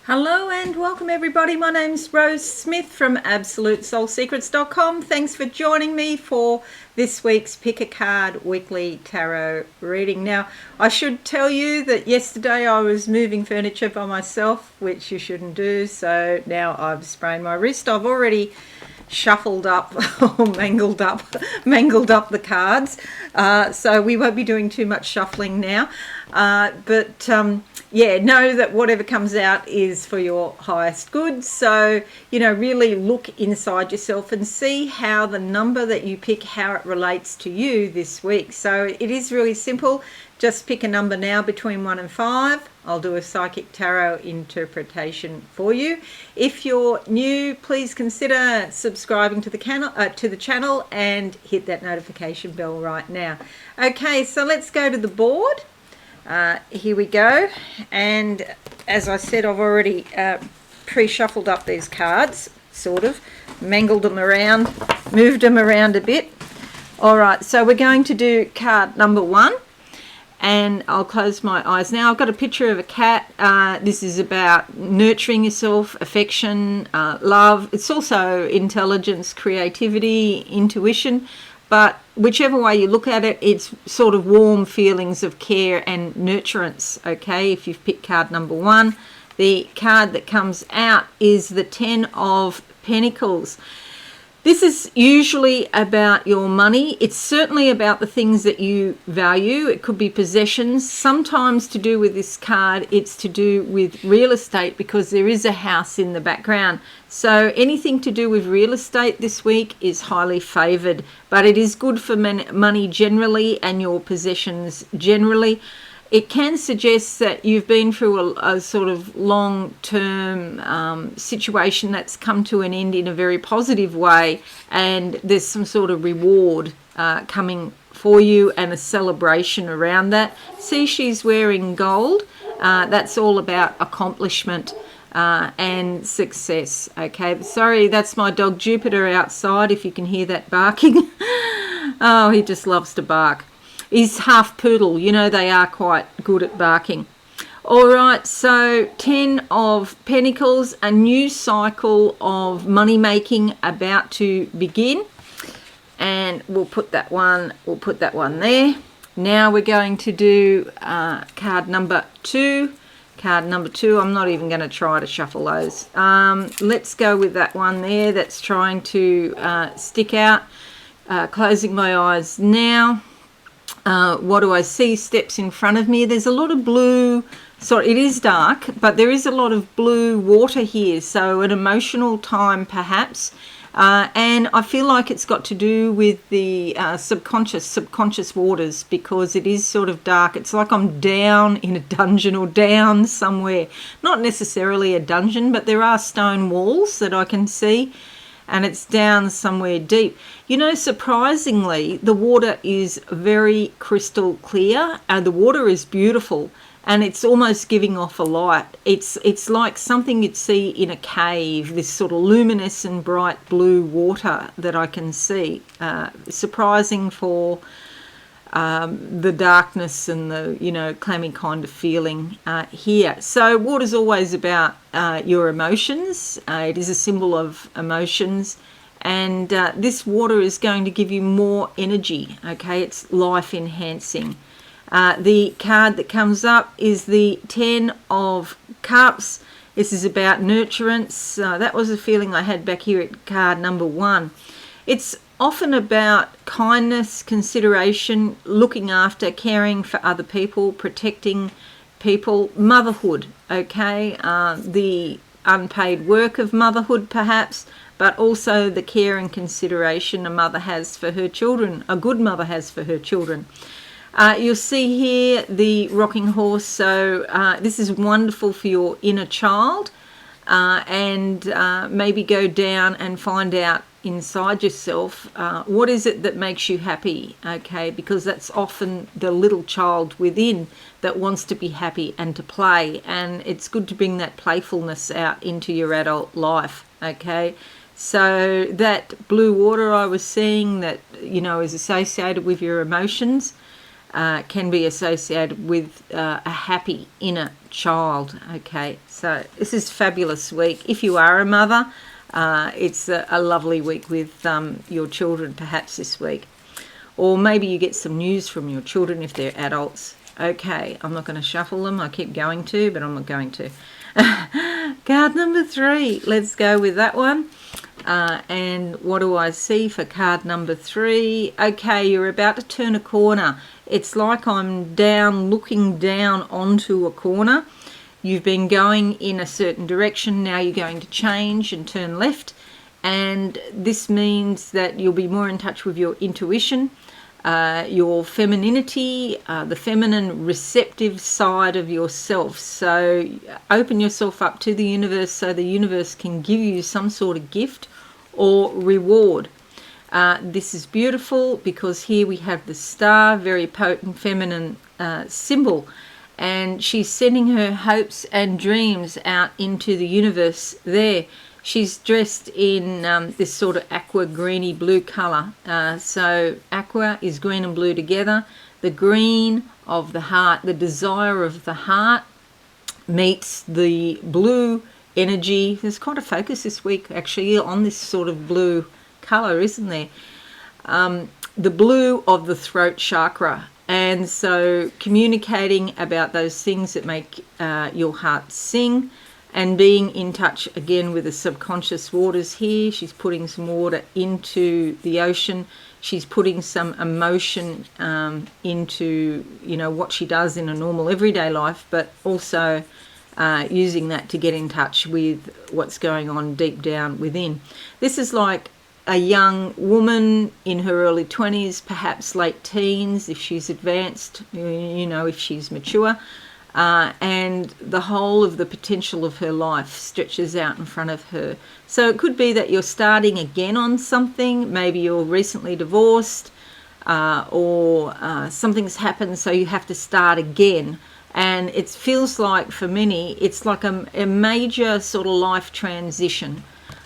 Hello and welcome everybody. My name's Rose Smith from AbsoluteSoulSecrets.com. Thanks for joining me for this week's Pick a Card Weekly Tarot reading. Now, I should tell you that yesterday I was moving furniture by myself, which you shouldn't do, so now I've sprained my wrist. I've already shuffled up or mangled up the cards, so we won't be doing too much shuffling now, yeah, know that whatever comes out is for your highest good. So, really look inside yourself and see how the number that you pick, how it relates to you this week. So it is really simple. Just pick a number now between 1 and 5. I'll do a psychic tarot interpretation for you. If you're new, please consider subscribing to the channel and hit that notification bell right now. Okay, so let's go to the board. Here we go, and as I said, I've already pre-shuffled up these cards, sort of mangled them around, moved them around a bit. Alright, so we're going to do card number 1, and I'll close my eyes now. I've got a picture of a cat. This is about nurturing yourself, affection, love. It's also intelligence, creativity, intuition. But whichever way you look at it, it's sort of warm feelings of care and nurturance, okay, if you've picked card number 1. The card that comes out is the 10 of Pentacles. This is usually about your money. It's certainly about the things that you value. It could be possessions. Sometimes to do with this card, it's to do with real estate because there is a house in the background. So anything to do with real estate this week is highly favoured, but it is good for money generally and your possessions generally. It can suggest that you've been through a sort of long-term situation that's come to an end in a very positive way, and there's some sort of reward coming for you and a celebration around that. See, she's wearing gold. That's all about accomplishment and success. Okay, sorry, that's my dog Jupiter outside, if you can hear that barking. Oh, he just loves to bark. He's half poodle, they are quite good at barking. All right, so 10 of Pentacles, a new cycle of money making about to begin. And we'll put that one there. Now we're going to do card number 2. Card number 2, I'm not even going to try to shuffle those. Let's go with that one there that's trying to stick out. Closing my eyes now. What do I see? Steps in front of me. There's a lot of blue. Sorry, it is dark, but there is a lot of blue water here. So an emotional time perhaps. And I feel like it's got to do with the subconscious waters because it is sort of dark. It's like I'm down in a dungeon or down somewhere. Not necessarily a dungeon, but there are stone walls that I can see. And it's down somewhere deep. Surprisingly, the water is very crystal clear and the water is beautiful and it's almost giving off a light. It's like something you'd see in a cave, this sort of luminous and bright blue water that I can see. Surprising for the darkness and the clammy kind of feeling here. So water's always about your emotions. It is a symbol of emotions, and this water is going to give you more energy. Okay, it's life enhancing. The card that comes up is the 10 of Cups. This is about nurturance. That was a feeling I had back here at card number 1. It's often about kindness, consideration, looking after, caring for other people, protecting people, motherhood, okay? The unpaid work of motherhood perhaps, but also the care and consideration a mother has for her children, a good mother has for her children. You'll see here the rocking horse, so this is wonderful for your inner child, and maybe go down and find out inside yourself what is it that makes you happy, okay, because that's often the little child within that wants to be happy and to play, and it's good to bring that playfulness out into your adult life, okay. So that blue water I was seeing that is associated with your emotions, can be associated with a happy inner child. Okay, so this is a fabulous week. If you are a mother, it's a lovely week with your children perhaps this week. Or maybe you get some news from your children if they're adults. Okay, I'm not going to shuffle them. I keep going to, but I'm not going to. Card number 3. Let's go with that one. And what do I see for card number 3? Okay, you're about to turn a corner. It's like I'm looking down onto a corner. You've been going in a certain direction. Now you're going to change and turn left. And this means that you'll be more in touch with your intuition, your femininity, the feminine receptive side of yourself. So open yourself up to the universe so the universe can give you some sort of gift or reward. This is beautiful because here we have the star, very potent feminine symbol, and she's sending her hopes and dreams out into the universe there. She's dressed in this sort of aqua greeny blue colour. So aqua is green and blue together. The green of the heart, the desire of the heart, meets the blue energy. There's quite a focus this week actually on this sort of blue colour, isn't there? The blue of the throat chakra. And so communicating about those things that make your heart sing, and being in touch again with the subconscious waters here. She's putting some water into the ocean. She's putting some emotion into, what she does in a normal everyday life, but also using that to get in touch with what's going on deep down within. This is like a young woman in her early 20s, perhaps late teens, if she's advanced, if she's mature. And the whole of the potential of her life stretches out in front of her. So it could be that you're starting again on something. Maybe you're recently divorced, or something's happened, so you have to start again. And it feels like, for many, it's like a major sort of life transition.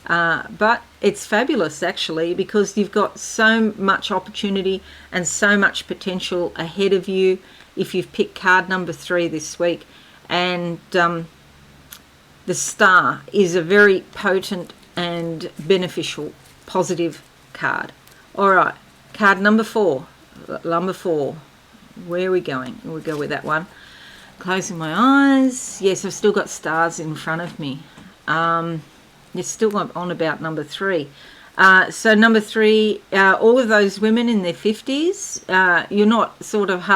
But it's fabulous, actually, because you've got so much opportunity and so much potential ahead of you if you've picked card number 3 this week. And the star is a very potent and beneficial, positive card. All right, card number 4. Number 4. Where are we going? We'll go with that one. Closing my eyes. Yes, I've still got stars in front of me. You're still on about number 3. So number 3, all of those women in their 50s, you're not sort of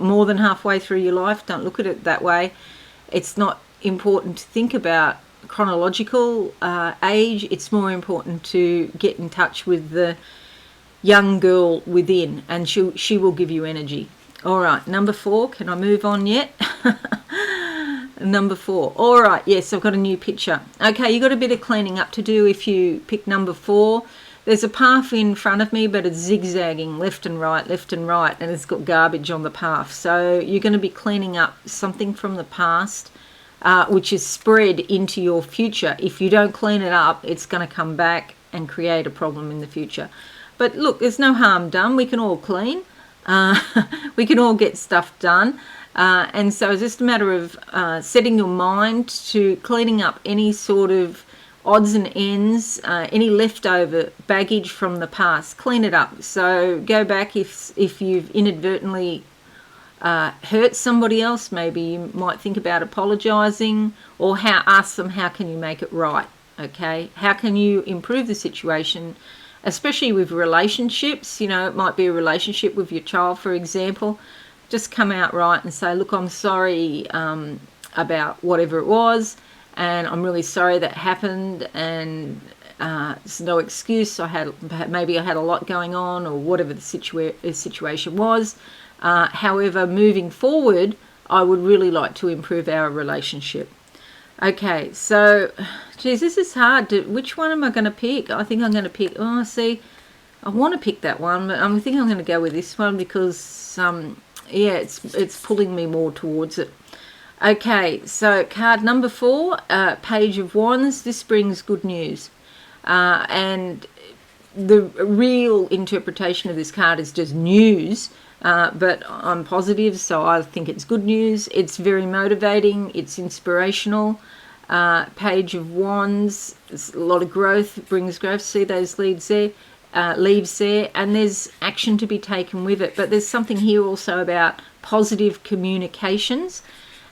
more than halfway through your life. Don't look at it that way. It's not important to think about chronological age. It's more important to get in touch with the young girl within, and she will give you energy. All right, number 4. Can I move on yet? Number 4. All right, yes, I've got a new picture. Okay, you've got a bit of cleaning up to do if you pick number 4. There's a path in front of me, but it's zigzagging left and right, and it's got garbage on the path. So you're going to be cleaning up something from the past, which is spread into your future. If you don't clean it up, it's going to come back and create a problem in the future. But look, there's no harm done. We can all clean. We can all get stuff done. And so it's just a matter of setting your mind to cleaning up any sort of odds and ends, any leftover baggage from the past. Clean it up. So go back if you've inadvertently hurt somebody else. Maybe you might think about apologising, or ask them, how can you make it right? Okay, how can you improve the situation, especially with relationships? It might be a relationship with your child, for example. Just come out right and say, look, I'm sorry about whatever it was, and I'm really sorry that happened, and it's no excuse. Maybe I had a lot going on, or whatever the situation was. However, moving forward, I would really like to improve our relationship. Okay, so, geez, this is hard. Which one am I going to pick? I think I'm going to pick, I want to pick that one, but I think I'm going to go with this one because, it's pulling me more towards it. Okay, so card number 4, Page of Wands. This brings good news. And the real interpretation of this card is just news, but I'm positive, so I think it's good news. It's very motivating. It's inspirational. Page of Wands, there's a lot of growth, brings growth. See those leaves there, and there's action to be taken with it. But there's something here also about positive communications.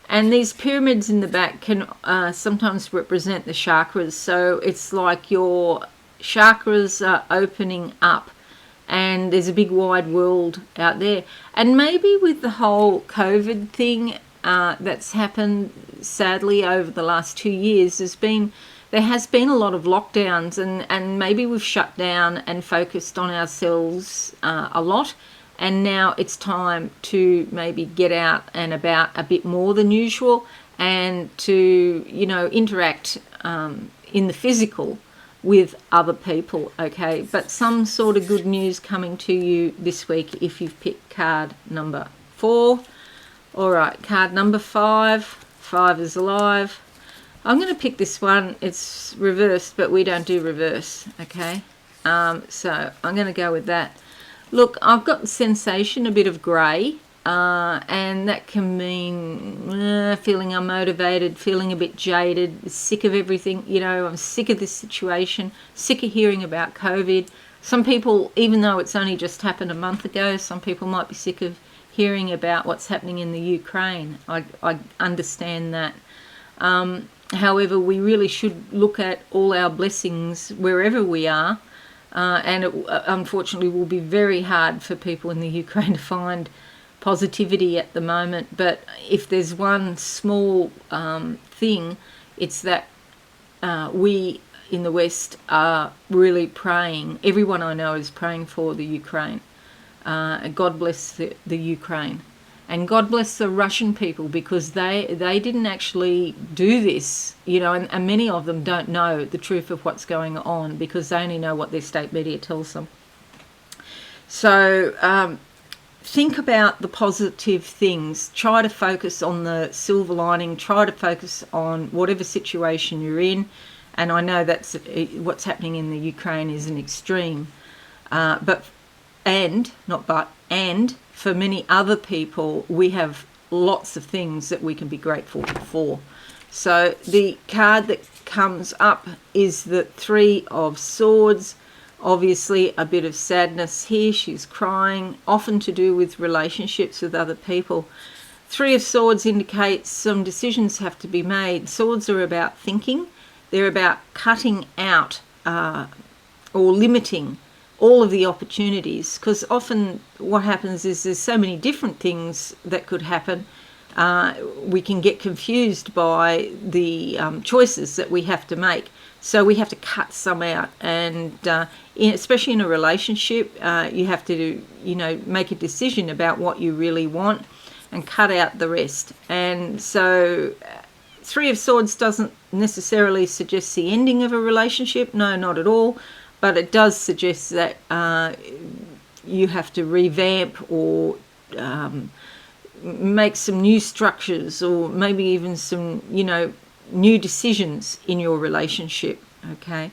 And these pyramids in the back can sometimes represent the chakras. So it's like your chakras are opening up, and there's a big wide world out there. And maybe with the whole COVID thing that's happened sadly over the last 2 years, there has been a lot of lockdowns, and maybe we've shut down and focused on ourselves a lot. And now it's time to maybe get out and about a bit more than usual, and to, interact in the physical with other people, okay? But some sort of good news coming to you this week if you've picked card number 4. All right, card number 5. 5 is alive. I'm going to pick this one. It's reversed, but we don't do reverse, okay? So I'm going to go with that. Look, I've got the sensation, a bit of grey, and that can mean feeling unmotivated, feeling a bit jaded, sick of everything. I'm sick of this situation, sick of hearing about COVID. Some people, even though it's only just happened a month ago, some people might be sick of hearing about what's happening in the Ukraine. I understand that. However, we really should look at all our blessings wherever we are. And it unfortunately will be very hard for people in the Ukraine to find positivity at the moment. But if there's one small thing, it's that we in the West are really praying. Everyone I know is praying for the Ukraine. God bless the Ukraine. And God bless the Russian people, because they didn't actually do this, and many of them don't know the truth of what's going on, because they only know what their state media tells them. So think about the positive things. Try to focus on the silver lining. Try to focus on whatever situation you're in. And I know that's what's happening in the Ukraine is an extreme. And for many other people, we have lots of things that we can be grateful for. So the card that comes up is the 3 of Swords. Obviously a bit of sadness here. She's crying, often to do with relationships with other people. 3 of Swords indicates some decisions have to be made. Swords are about thinking. They're about cutting out or limiting all of the opportunities, because often what happens is there's so many different things that could happen. We can get confused by the choices that we have to make. So we have to cut some out, and especially in a relationship, you have to, make a decision about what you really want and cut out the rest. And so 3 of Swords doesn't necessarily suggest the ending of a relationship. No, not at all. But it does suggest that you have to revamp or make some new structures, or maybe even some, new decisions in your relationship. Okay,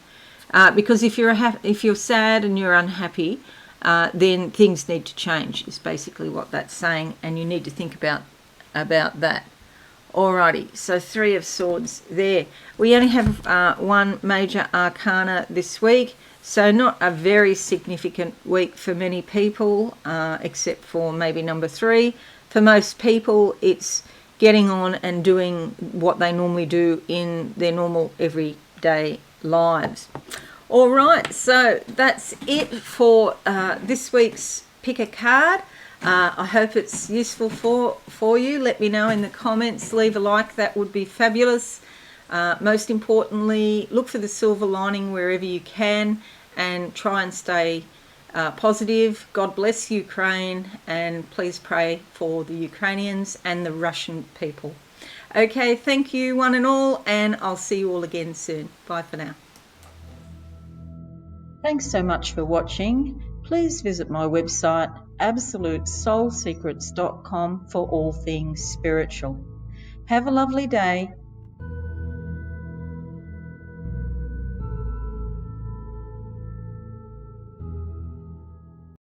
because if you're sad and you're unhappy, then things need to change. Is basically what that's saying, and you need to think about that. Alrighty, so 3 of Swords there. We only have one major arcana this week. So not a very significant week for many people, except for maybe number 3. For most people, it's getting on and doing what they normally do in their normal everyday lives. All right, so that's it for this week's Pick a Card. I hope it's useful for you. Let me know in the comments. Leave a like. That would be fabulous. Most importantly, look for the silver lining wherever you can, and try and stay positive. God bless Ukraine, and please pray for the Ukrainians and the Russian people. Okay, thank you one and all, and I'll see you all again soon. Bye for now. Thanks so much for watching. Please visit my website absolutesoulsecrets.com for all things spiritual. Have a lovely day.